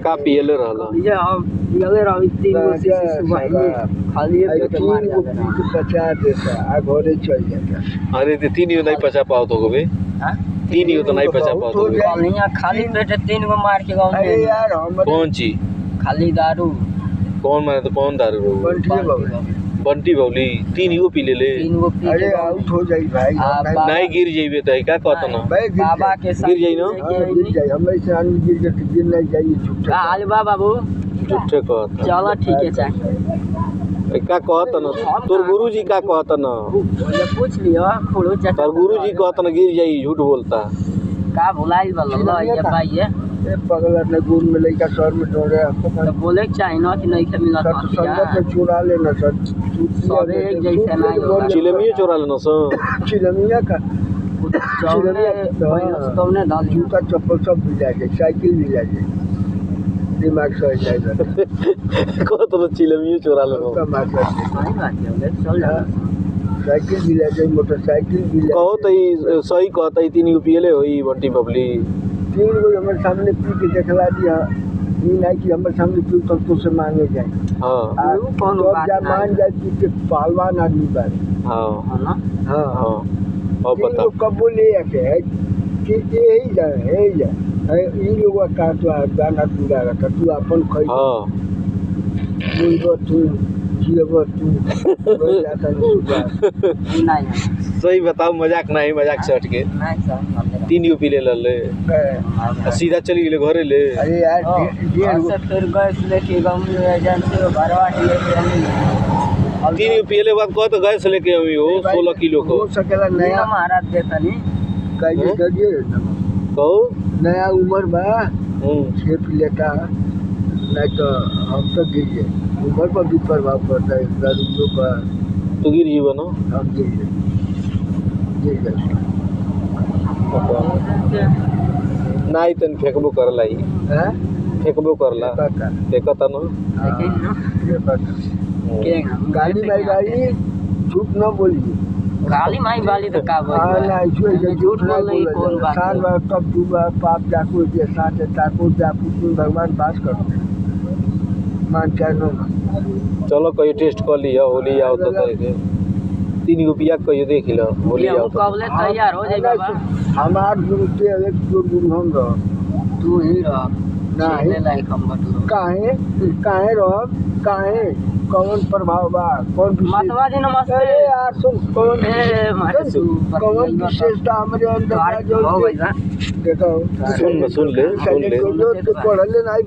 का पियले रहला ये हम पियले रही 3 गो शीशी सुबह खाली एक मार जाता 50 देता आ घरे चल जाता। अरे ते 3 ही नहीं पचा पाओ तो बे हां 3 ही तो नहीं पचा पाओ तो कलिया खाली पेट 3 गो मार के गांव में। अरे यार हम कौन चीज खाली दारू कौन माने तो कौन दारू बंटी बौली 3 ही पी ले 3 गो पी अरे आउट हो जाई भाई नहीं गिर जाइबे तो का कहत ना बाबा के साथ गिर जाई ना गिर जाई हमें से आदमी गिर के गिर नहीं जाई झूठे आल बाबू झूठे कहत चलो ठीक है चाचा का कहत ना तोर गुरुजी का कहत ना ये पूछ लियो खोलो चाचा तोर गुरुजी कहत ना गिर जाई झूठ बोलता का भुलाइल बल्ला ये भाई ये पगला ने गुण में लइका सर में डोरे तो बोले के चाहे ना कि नहीं के मिलत संगत में चुरा लेना सर सब एक जैसे नहीं चिलमियो चोरा लेना स चिलमिया का तुमने डाल जूता चप्पल सब मिल जाए साइकिल मिल जाए दिमाग से जाएगा को तो चिलमियो चोरा लेना का मार सही बात है चल जा साइकिल मिल जाए मोटरसाइकिल मिल जाए कहो तो सही कहता 3 पियले होई बंटी बबली 3 गो हमारे सामने पी के देखला दिया ये नहीं कि हमारे सामने पी तो से मांगे जाए हां कौन बात मान जाए पी के पहलवान आदमी बार हां है ना हां हां अब बता कब ले आके है कि यही जाए ये लोग का तो गाना पूरा रखा तू अपन खई हां तू जीव तू जाता नहीं सही बताओ मजाक नहीं मजाक से हट के नहीं सर 3 पी ले ले सीधा चली गेले घरे ले अरे यार से फिर गैस लेके गांव में एजेंसी में भरवा के 3 पियले बाद कह तो गैस लेके आई हो 16 किलो को हो सकेला नया महाराज देता नहीं कहिए कहिए कहो नया उम्र बा 6 लेता नहीं तो हम तो गिर गए उम्र पर भी प्रभाव पड़ता है दारू का तो गिर जीवन हो हम गिर गए नहीं तन फेंकबो करला ही हैं फेंकबो करला देखता न के गाड़ी भाई गाड़ी झूठ न बोलिए गाली माई वाली तो का बोल हां नहीं झूठ बोल नहीं कौन बात साल बार तब दुआ पाप जाको के साथ ताको जाको भगवान बात कर मान चाहे न चलो कहीं टेस्ट कर लिया होली आओ तो के 3 रुपया कहियो देख लो होली आओ तो कबले तैयार हो जाए बाबा हमार गुरु के एक गुरु हम रह तू ही रह नहीं लाइक हम बटलो काहे रह काहे कौन प्रभाव बा कौन मतवा जी नमस्ते अरे यार सुन कौन कौन विशेषता हमारे अंदर जो हो गई देखो सुन ले पढ़ले नहीं